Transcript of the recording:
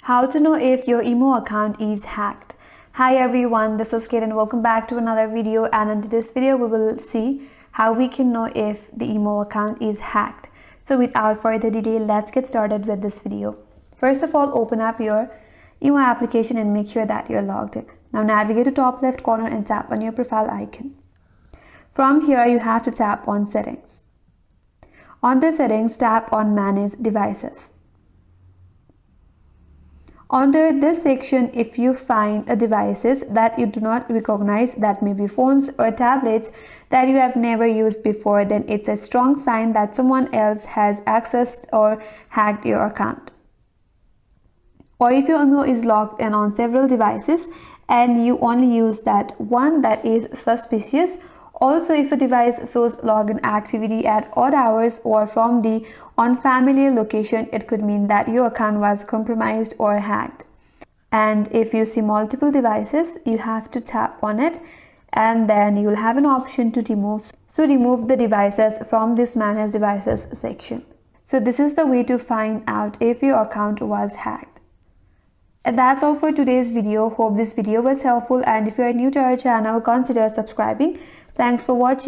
How to know if your email account is hacked. Hi everyone, this is Kate and welcome back to another video, and in this video we will see how we can know if the email account is hacked. So without further delay, let's get started with this video. First of all, open up your email application and make sure that you're logged in. Now navigate to top left corner and tap on your profile icon. From here you have to tap on settings. On the settings, tap on manage devices. Under this section, if you find devices that you do not recognize, that may be phones or tablets that you have never used before, then it's a strong sign that someone else has accessed or hacked your account. Or if your email is logged in on several devices and you only use that one, that is suspicious. Also, if a device shows login activity at odd hours or from the unfamiliar location, it could mean that your account was compromised or hacked. And if you see multiple devices, you have to tap on it and then you will have an option to remove. So remove the devices from this manage devices section. So this is the way to find out if your account was hacked. And that's all for today's video. Hope this video was helpful, and if you are new to our channel, consider subscribing. Thanks for watching.